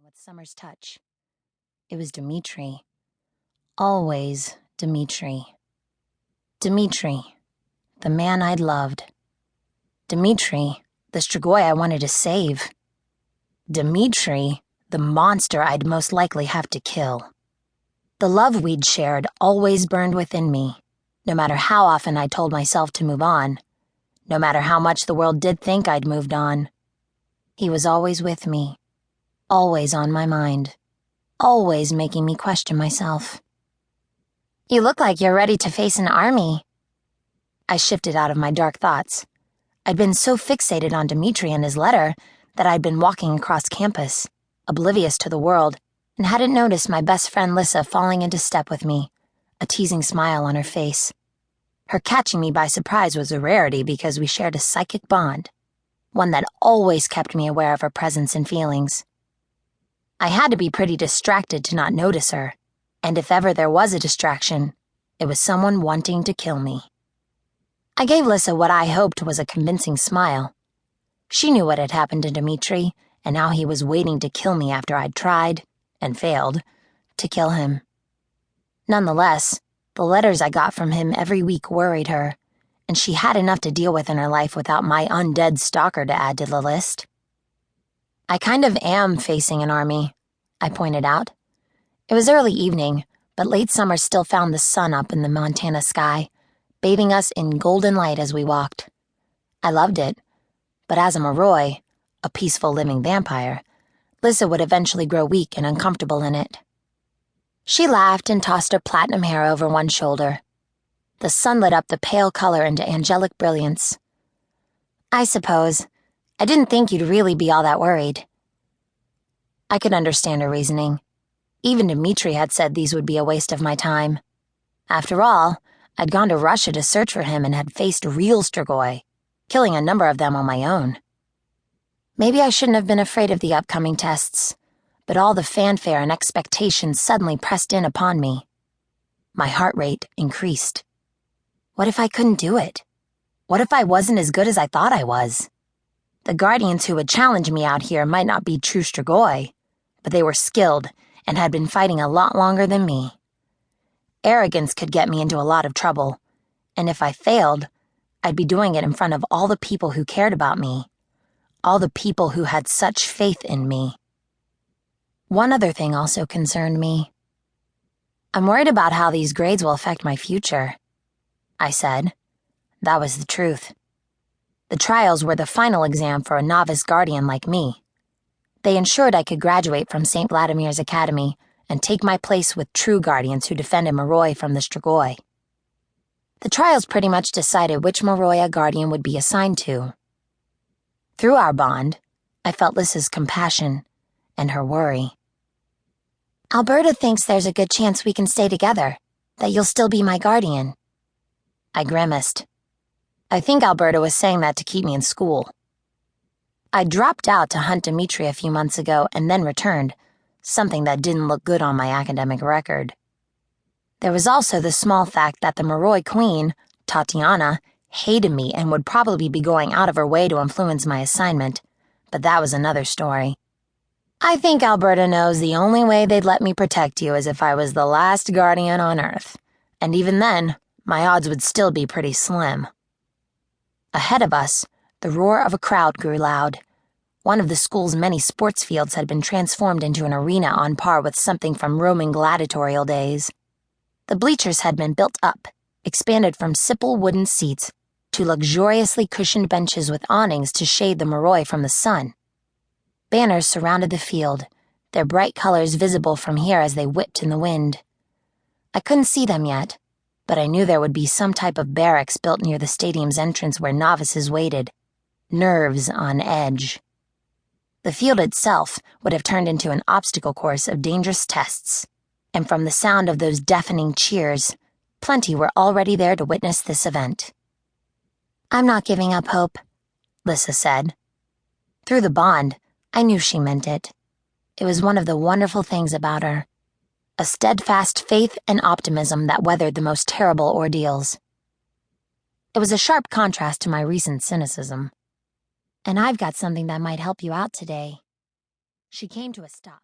with summer's touch. It was Dimitri. Always Dimitri. Dimitri, the man I'd loved. Dimitri, the Strigoi I wanted to save. Dimitri, the monster I'd most likely have to kill. The love we'd shared always burned within me, no matter how often I told myself to move on, no matter how much the world did think I'd moved on. He was always with me, always on my mind, always making me question myself. "You look like you're ready to face an army." I shifted out of my dark thoughts. I'd been so fixated on Dimitri and his letter that I'd been walking across campus, oblivious to the world, and hadn't noticed my best friend Lissa falling into step with me, a teasing smile on her face. Her catching me by surprise was a rarity because we shared a psychic bond, one that always kept me aware of her presence and feelings. I had to be pretty distracted to not notice her, and if ever there was a distraction, it was someone wanting to kill me. I gave Lissa what I hoped was a convincing smile. She knew what had happened to Dimitri, and how he was waiting to kill me after I'd tried, and failed, to kill him. Nonetheless, the letters I got from him every week worried her, and she had enough to deal with in her life without my undead stalker to add to the list. "I kind of am facing an army," I pointed out. It was early evening, but late summer still found the sun up in the Montana sky, bathing us in golden light as we walked. I loved it, but as a Moroi, a peaceful living vampire, Lissa would eventually grow weak and uncomfortable in it. She laughed and tossed her platinum hair over one shoulder. The sun lit up the pale color into angelic brilliance. "I suppose. I didn't think you'd really be all that worried." I could understand her reasoning. Even Dimitri had said these would be a waste of my time. After all, I'd gone to Russia to search for him and had faced real Strigoi, killing a number of them on my own. Maybe I shouldn't have been afraid of the upcoming tests, but all the fanfare and expectations suddenly pressed in upon me. My heart rate increased. What if I couldn't do it? What if I wasn't as good as I thought I was? The guardians who would challenge me out here might not be true Strigoi, but they were skilled and had been fighting a lot longer than me. Arrogance could get me into a lot of trouble, and if I failed, I'd be doing it in front of all the people who cared about me, all the people who had such faith in me. One other thing also concerned me. "I'm worried about how these grades will affect my future," I said. That was the truth. The trials were the final exam for a novice guardian like me. They ensured I could graduate from St. Vladimir's Academy and take my place with true guardians who defended Moroi from the Strigoi. The trials pretty much decided which Moroi a guardian would be assigned to. Through our bond, I felt Lissa's compassion and her worry. "Alberta thinks there's a good chance we can stay together, that you'll still be my guardian." I grimaced. I think Alberta was saying that to keep me in school. I dropped out to hunt Dimitri a few months ago and then returned, something that didn't look good on my academic record. There was also the small fact that the Moroi queen, Tatiana, hated me and would probably be going out of her way to influence my assignment, but that was another story. I think Alberta knows the only way they'd let me protect you is if I was the last guardian on Earth, and even then, my odds would still be pretty slim. Ahead of us, the roar of a crowd grew loud. One of the school's many sports fields had been transformed into an arena on par with something from Roman gladiatorial days. The bleachers had been built up, expanded from simple wooden seats to luxuriously cushioned benches with awnings to shade the Moroi from the sun. Banners surrounded the field, their bright colors visible from here as they whipped in the wind. I couldn't see them yet, but I knew there would be some type of barracks built near the stadium's entrance where novices waited, nerves on edge. The field itself would have turned into an obstacle course of dangerous tests, and from the sound of those deafening cheers, plenty were already there to witness this event. "I'm not giving up hope," Lissa said. Through the bond, I knew she meant it. It was one of the wonderful things about her. A steadfast faith and optimism that weathered the most terrible ordeals. It was a sharp contrast to my recent cynicism. "And I've got something that might help you out today." She came to a stop.